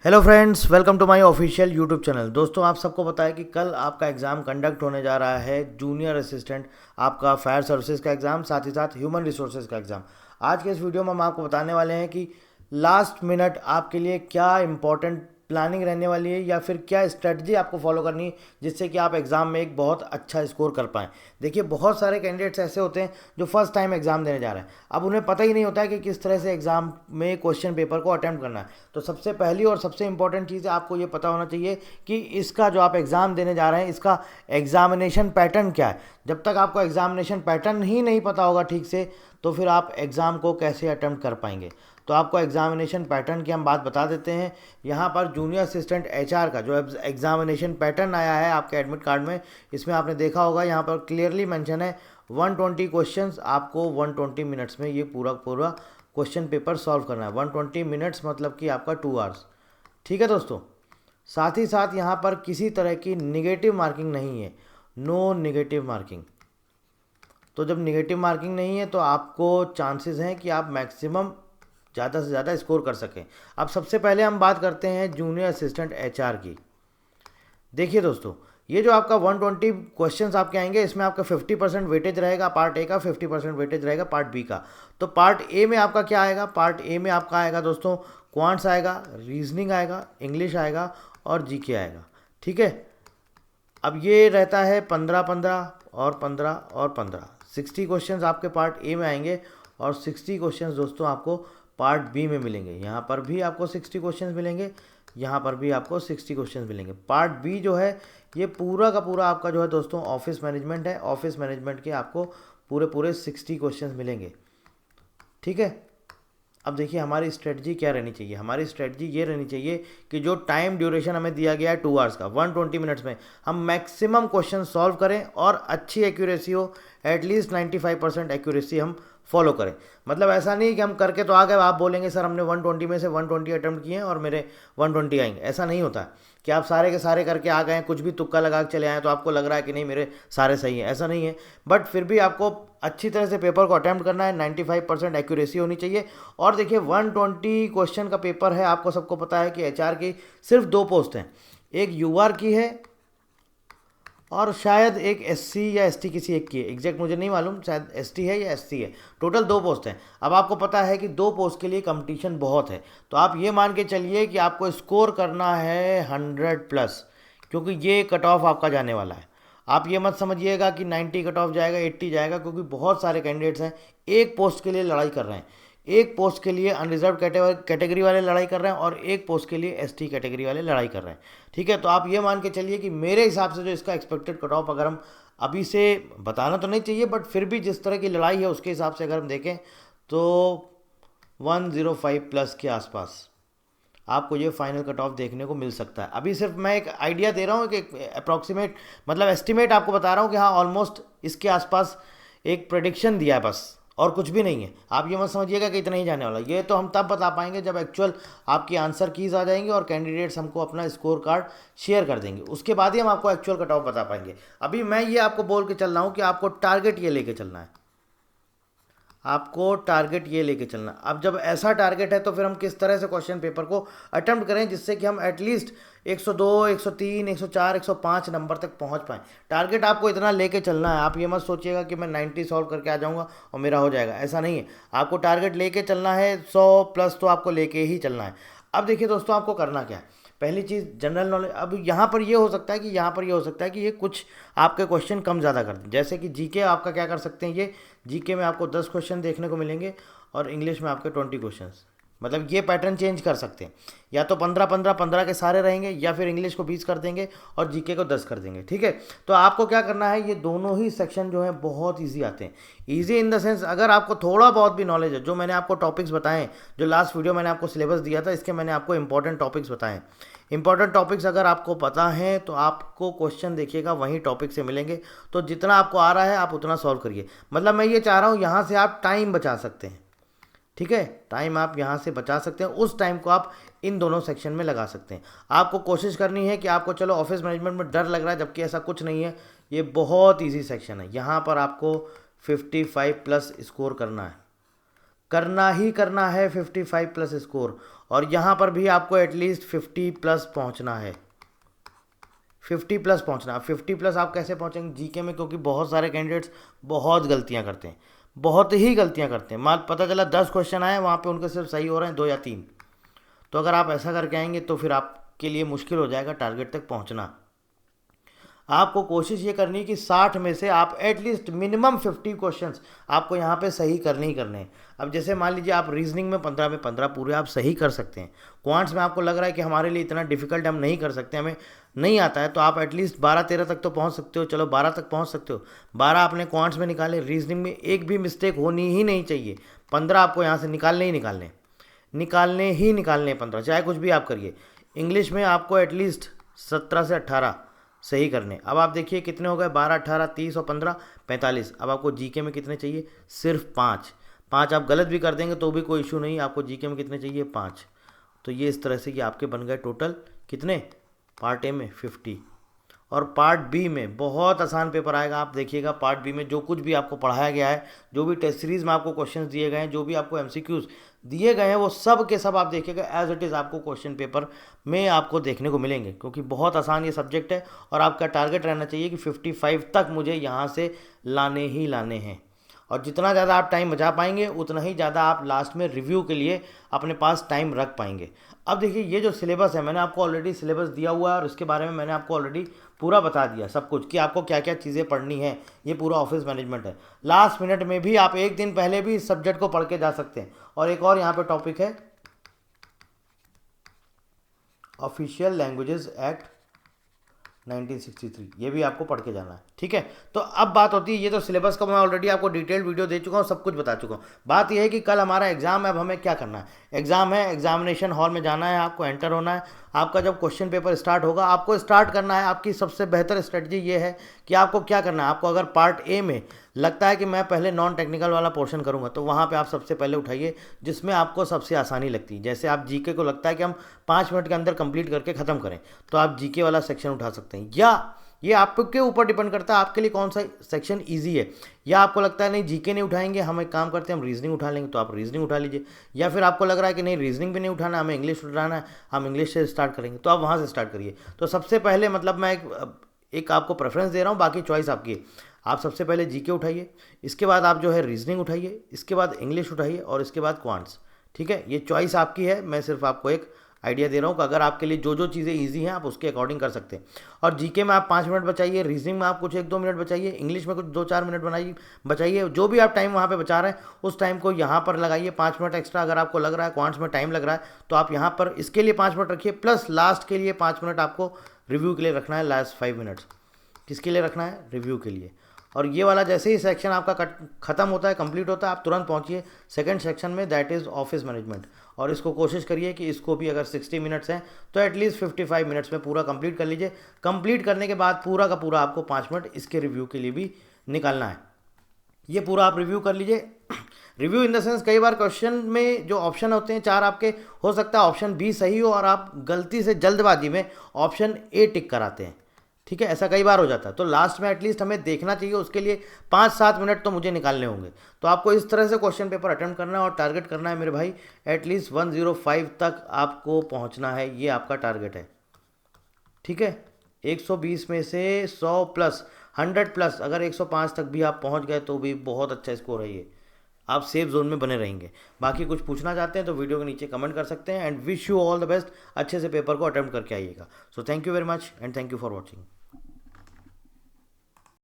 Hello friends, welcome to my official YouTube channel. दोस्तों, आप सबको पता है कि कल आपका एग्ज़ाम कंडक्ट होने जा रहा है, जूनियर असिस्टेंट आपका फायर सर्विसेज का एग्ज़ाम, साथ ही साथ ह्यूमन रिसोर्सेज का एग्ज़ाम। आज के इस वीडियो में हम आपको बताने वाले हैं कि लास्ट मिनट आपके लिए क्या इंपॉर्टेंट प्लानिंग रहने वाली है या फिर क्या स्ट्रेटजी आपको फॉलो करनी है जिससे कि आप एग्ज़ाम में एक बहुत अच्छा स्कोर कर पाएँ। देखिए, बहुत सारे कैंडिडेट्स ऐसे होते हैं जो फर्स्ट टाइम एग्ज़ाम देने जा रहे हैं। अब उन्हें पता ही नहीं होता है कि किस तरह से एग्ज़ाम में क्वेश्चन पेपर को अटेम्प्ट करना है। तो सबसे पहली और सबसे इंपॉर्टेंट चीज़ है, आपको ये पता होना चाहिए कि इसका जो आप एग्ज़ाम देने जा रहे हैं इसका एग्ज़ामिनेशन पैटर्न क्या है। जब तक आपको एग्ज़ामिनेशन पैटर्न ही नहीं पता होगा ठीक से, तो फिर आप एग्ज़ाम को कैसे अटेम्प्ट कर पाएंगे। तो आपको एग्ज़ामिनेशन पैटर्न की हम बात बता देते हैं। यहाँ पर जूनियर असिस्टेंट एचआर का जो एग्ज़ामिनेशन पैटर्न आया है आपके एडमिट कार्ड में, इसमें आपने देखा होगा, यहाँ पर क्लियरली मेंशन है 120 क्वेश्चंस, आपको 120 मिनट्स में ये पूरा पूरा क्वेश्चन पेपर सॉल्व करना है। 120 मिनट्स मतलब कि आपका 2 आवर्स। ठीक है दोस्तों, साथ ही साथ यहाँ पर किसी तरह की निगेटिव मार्किंग नहीं है, नो निगेटिव मार्किंग। तो जब निगेटिव मार्किंग नहीं है तो आपको चांसेस हैं कि आप मैक्सिमम ज़्यादा से ज़्यादा स्कोर कर सकें। अब सबसे पहले हम बात करते हैं जूनियर असिस्टेंट एचआर की। देखिए दोस्तों, ये जो आपका 120 क्वेश्चंस आपके आएंगे, इसमें आपका 50% वेटेज रहेगा पार्ट ए का, 50% वेटेज रहेगा पार्ट बी का। तो पार्ट ए में आपका क्या आएगा? पार्ट ए में आपका आएगा दोस्तों क्वांट्स आएगा, रीजनिंग आएगा, इंग्लिश आएगा और जीके आएगा। ठीक है, अब ये रहता है 15-15 और 15 और 15, 60 क्वेश्चंस आपके पार्ट ए में आएंगे और 60 क्वेश्चंस दोस्तों आपको पार्ट बी में मिलेंगे। यहाँ पर भी आपको 60 क्वेश्चंस मिलेंगे, यहाँ पर भी आपको 60 क्वेश्चंस मिलेंगे। पार्ट बी जो है ये पूरा का पूरा आपका जो है दोस्तों ऑफिस मैनेजमेंट है। ऑफिस मैनेजमेंट के आपको पूरे पूरे 60 क्वेश्चंस मिलेंगे। ठीक है, अब देखिए हमारी स्ट्रेटजी क्या रहनी चाहिए। हमारी स्ट्रेटजी ये रहनी चाहिए कि जो टाइम ड्यूरेशन हमें दिया गया है 2 आवर्स का, 120 मिनट्स में हम मैक्सिमम क्वेश्चन सॉल्व करें और अच्छी एक्यूरेसी हो, एटलीस्ट 95% एक्यूरेसी हम फॉलो करें। मतलब ऐसा नहीं कि हम करके तो आ गए, आप बोलेंगे सर हमने 120 में से 120 अटेम्प्ट किए हैं और मेरे 120 आएंगे। ऐसा नहीं होता है कि आप सारे के सारे करके आ गए, कुछ भी तुक्का लगा के चले आए तो आपको लग रहा है कि नहीं मेरे सारे सही हैं। ऐसा नहीं है, बट फिर भी आपको अच्छी तरह से पेपर को अटेम्प्ट करना है, 95% एक्यूरेसी होनी चाहिए। और देखिए 120 क्वेश्चन का पेपर है, आपको सबको पता है कि एचआर की सिर्फ 2 पोस्ट हैं, एक यूआर की है और शायद एक एससी या एसटी किसी एक की है, एग्जैक्ट मुझे नहीं मालूम, शायद एसटी है या एससी है। टोटल 2 पोस्ट हैं। अब आपको पता है कि 2 पोस्ट के लिए कंपटीशन बहुत है, तो आप ये मान के चलिए कि आपको स्कोर करना है 100+, क्योंकि ये कट ऑफ आपका जाने वाला है। आप ये मत समझिएगा कि 90 कट ऑफ जाएगा, 80 जाएगा, क्योंकि बहुत सारे कैंडिडेट्स हैं एक पोस्ट के लिए लड़ाई कर रहे हैं। एक पोस्ट के लिए अनरिजर्व कैटेगरी वाले लड़ाई कर रहे हैं और एक पोस्ट के लिए एसटी कैटेगरी वाले लड़ाई कर रहे हैं। ठीक है, तो आप ये मान के चलिए कि मेरे हिसाब से जो इसका एक्सपेक्टेड कट ऑफ, अगर हम अभी से बताना तो नहीं चाहिए, बट फिर भी जिस तरह की लड़ाई है उसके हिसाब से अगर हम देखें तो 105+ के आसपास आपको ये फाइनल कट ऑफ देखने को मिल सकता है। अभी सिर्फ मैं एक आइडिया दे रहा हूँ, कि अप्रॉक्सीमेट मतलब एस्टिमेट आपको बता रहा हूँ कि हाँ ऑलमोस्ट इसके आसपास एक प्रेडिक्शन दिया है बस, और कुछ भी नहीं है। आप ये मत समझिएगा कि इतना ही जाने वाला। ये तो हम तब बता पाएंगे जब एक्चुअल आपकी आंसर कीज आ जाएंगी और कैंडिडेट्स हमको अपना स्कोर कार्ड शेयर कर देंगे, उसके बाद ही हम आपको एक्चुअल कट ऑफ बता पाएंगे। अभी मैं ये आपको बोल के चल रहा हूँ कि आपको टारगेट ये लेके चलना है, आपको टारगेट ये लेके चलना। अब जब ऐसा टारगेट है तो फिर हम किस तरह से क्वेश्चन पेपर को अटेम्प्ट करें जिससे कि हम एटलीस्ट 102, 103, 104, 105 नंबर तक पहुंच पाएँ। टारगेट आपको इतना लेके चलना है। आप ये मत सोचिएगा कि मैं 90 सॉल्व करके आ जाऊंगा और मेरा हो जाएगा, ऐसा नहीं है। आपको टारगेट लेके चलना है, 100+ तो आपको लेके ही चलना है। अब देखिए दोस्तों, आपको करना क्या है। पहली चीज़ जनरल नॉलेज। अब यहाँ पर ये हो सकता है कि ये कुछ आपके क्वेश्चन कम ज़्यादा कर दें, जैसे कि जीके आपका क्या कर सकते हैं, ये जीके में आपको 10 क्वेश्चन देखने को मिलेंगे और इंग्लिश में आपके 20 क्वेश्चंस। मतलब ये पैटर्न चेंज कर सकते हैं, या तो 15-15-15 के सारे रहेंगे, या फिर इंग्लिश को 20 कर देंगे और जीके को 10 कर देंगे। ठीक है, तो आपको क्या करना है, ये दोनों ही सेक्शन जो है बहुत ईजी आते हैं। ईजी इन द सेंस, अगर आपको थोड़ा बहुत भी नॉलेज है, जो मैंने आपको टॉपिक्स बताएं, जो लास्ट वीडियो मैंने आपको सिलेबस दिया था, इसके मैंने आपको इंपॉर्टेंट टॉपिक्स बताएं। इंपॉर्टेंट टॉपिक्स अगर आपको पता है तो आपको क्वेश्चन देखिएगा वहीं टॉपिक से मिलेंगे, तो जितना आपको आ रहा है आप उतना सॉल्व करिए। मतलब मैं ये चाह रहा हूँ यहाँ से आप टाइम बचा सकते हैं। ठीक है, टाइम आप यहाँ से बचा सकते हैं, उस टाइम को आप इन दोनों सेक्शन में लगा सकते हैं। आपको कोशिश करनी है कि आपको चलो ऑफिस मैनेजमेंट में डर लग रहा है, जबकि ऐसा कुछ नहीं है, ये बहुत ईजी सेक्शन है। यहाँ पर आपको 55+ स्कोर करना है, करना ही करना है 55+ स्कोर। और यहाँ पर भी आपको एटलीस्ट 50 प्लस पहुँचना है, 50 प्लस पहुँचना। 50 प्लस आप कैसे पहुँचेंगे जीके में, क्योंकि बहुत सारे कैंडिडेट्स बहुत गलतियाँ करते हैं, बहुत ही गलतियाँ करते हैं। मान पता चला 10 क्वेश्चन आए, वहाँ पे उनके सिर्फ सही हो रहे हैं 2 या 3। तो अगर आप ऐसा करके आएंगे तो फिर आपके लिए मुश्किल हो जाएगा टारगेट तक पहुँचना। आपको कोशिश ये करनी है कि 60 में से आप एटलीस्ट मिनिमम 50 क्वेश्चंस आपको यहाँ पे सही करने ही करने हैं। अब जैसे मान लीजिए आप रीजनिंग में 15 पूरे आप सही कर सकते हैं, क्वांट्स में आपको लग रहा है कि हमारे लिए इतना डिफिकल्ट हम नहीं कर सकते, हमें नहीं आता है, तो आप एटलीस्ट 12-13 तक तो पहुँच सकते हो। चलो 12 तक पहुँच सकते हो, 12 आपने क्वांट्स में निकाले, रीजनिंग में एक भी मिस्टेक होनी ही नहीं चाहिए। 15 आपको यहाँ से निकालने ही निकालने, निकालने ही निकालने 15, चाहे कुछ भी आप करिए। इंग्लिश में आपको एटलीस्ट 17 से 18 सही करने। अब आप देखिए कितने हो गए, 12, 18, 30 और 15, 45। अब आपको जीके में कितने चाहिए, सिर्फ 5। आप गलत भी कर देंगे तो भी कोई इशू नहीं, आपको जीके में कितने चाहिए, 5। तो ये इस तरह से ये आपके बन गए टोटल कितने, पार्ट ए में 50। और पार्ट बी में बहुत आसान पेपर आएगा। आप देखिएगा पार्ट बी में जो कुछ भी आपको पढ़ाया गया है, जो भी टेस्ट सीरीज में आपको क्वेश्चंस दिए गए हैं, जो भी आपको एमसीक्यूज दिए गए हैं, वो सब के सब आप देखिएगा एज इट इज़ आपको क्वेश्चन पेपर में आपको देखने को मिलेंगे, क्योंकि बहुत आसान ये सब्जेक्ट है। और आपका टारगेट रहना चाहिए कि 55 तक मुझे यहाँ से लाने ही लाने हैं। और जितना ज़्यादा आप टाइम बचा पाएंगे उतना ही ज़्यादा आप लास्ट में रिव्यू के लिए अपने पास टाइम रख पाएंगे। अब देखिए ये जो सिलेबस है, मैंने आपको ऑलरेडी सिलेबस दिया हुआ है और इसके बारे में मैंने आपको ऑलरेडी पूरा बता दिया सब कुछ कि आपको क्या क्या चीज़ें पढ़नी है। ये पूरा ऑफिस मैनेजमेंट है। लास्ट मिनट में भी आप एक दिन पहले भी इस सब्जेक्ट को पढ़ के जा सकते हैं। और एक और यहाँ पे टॉपिक है ऑफिशियल लैंग्वेजेस एक्ट 1963, ये भी आपको पढ़ के जाना है, ठीक है। तो अब बात होती है, ये तो सिलेबस का मैं ऑलरेडी आपको डिटेल्ड वीडियो दे चुका हूँ, सब कुछ बता चुका हूँ। बात यह है कि कल हमारा एग्जाम है, अब हमें क्या करना है। एग्जाम है, एग्जामिनेशन हॉल में जाना है, आपको एंटर होना है। आपका जब क्वेश्चन पेपर स्टार्ट होगा, आपको स्टार्ट करना है। आपकी सबसे बेहतर स्ट्रेटजी ये है कि आपको क्या करना है। आपको अगर पार्ट ए में लगता है कि मैं पहले नॉन टेक्निकल वाला पोर्शन करूंगा, तो वहाँ पे आप सबसे पहले उठाइए जिसमें आपको सबसे आसानी लगती है। जैसे आप जीके को लगता है कि हम 5 मिनट के अंदर कंप्लीट करके ख़त्म करें, तो आप जीके वाला सेक्शन उठा सकते हैं। या ये आपके ऊपर डिपेंड करता है आपके लिए कौन सा सेक्शन ईजी है। या आपको लगता है नहीं जीके नहीं उठाएंगे, हम एक काम करते हैं हम रीजनिंग उठा लेंगे, तो आप रीजनिंग उठा लीजिए। या फिर आपको लग रहा है कि नहीं रीजनिंग भी नहीं उठाना, हमें इंग्लिश उठाना है, हम इंग्लिश से स्टार्ट करेंगे, तो आप वहाँ से स्टार्ट करिए। तो सबसे पहले मतलब मैं एक आपको प्रेफरेंस दे रहा हूँ, बाकी चॉइस आपकी है। आप सबसे पहले जीके उठाइए, इसके बाद आप जो है रीजनिंग उठाइए, इसके बाद इंग्लिश उठाइए और इसके बाद क्वांट्स, ठीक है। ये चॉइस आपकी है, मैं सिर्फ आपको एक आइडिया दे रहा हूँ कि अगर आपके लिए जो जो चीज़ें इजी हैं आप उसके अकॉर्डिंग कर सकते हैं। और जीके में आप 5 मिनट बचाइए, रीजनिंग में आप कुछ 1-2 मिनट बचाइए, इंग्लिश में कुछ 2-4 मिनट बचाइए। जो भी आप टाइम वहाँ पे बचा रहे हैं उस टाइम को यहाँ पर लगाइए 5 मिनट एक्स्ट्रा। अगर आपको लग रहा है क्वांट्स में टाइम लग रहा है तो आप यहाँ पर इसके लिए 5 मिनट रखिए, प्लस लास्ट के लिए 5 मिनट आपको रिव्यू के लिए रखना है। लास्ट 5 मिनट्स किसके लिए रखना है, रिव्यू के लिए। और ये वाला जैसे ही सेक्शन आपका खत्म होता है, कंप्लीट होता है, आप तुरंत पहुंचिए सेकंड सेक्शन में, दैट इज़ ऑफिस मैनेजमेंट। और इसको कोशिश करिए कि इसको भी अगर 60 मिनट्स हैं तो एटलीस्ट 55 मिनट्स में पूरा कंप्लीट कर लीजिए। कंप्लीट करने के बाद पूरा का पूरा आपको 5 मिनट इसके रिव्यू के लिए भी निकालना है। ये पूरा आप रिव्यू कर लीजिए। रिव्यू इन द सेंस कई बार क्वेश्चन में जो ऑप्शन होते हैं 4 आपके, हो सकता है ऑप्शन बी सही हो और आप गलती से जल्दबाजी में ऑप्शन ए टिक कराते हैं, ठीक है। ऐसा कई बार हो जाता है। तो लास्ट में एटलीस्ट हमें देखना चाहिए, उसके लिए 5-7 मिनट तो मुझे निकालने होंगे। तो आपको इस तरह से क्वेश्चन पेपर अटेम्प्ट करना है और टारगेट करना है मेरे भाई, एटलीस्ट 105 तक आपको पहुंचना है। ये आपका टारगेट है, ठीक है। 120 में से 100 प्लस 100 प्लस, अगर 105 तक भी आप पहुंच गए तो भी बहुत अच्छा स्कोर है। ये आप सेफ जोन में बने रहेंगे। बाकी कुछ पूछना चाहते हैं तो वीडियो के नीचे कमेंट कर सकते हैं। And wish you all the best, अच्छे से पेपर को अटेम्प्ट करके आइएगा। So thank you very much and thank you for watching.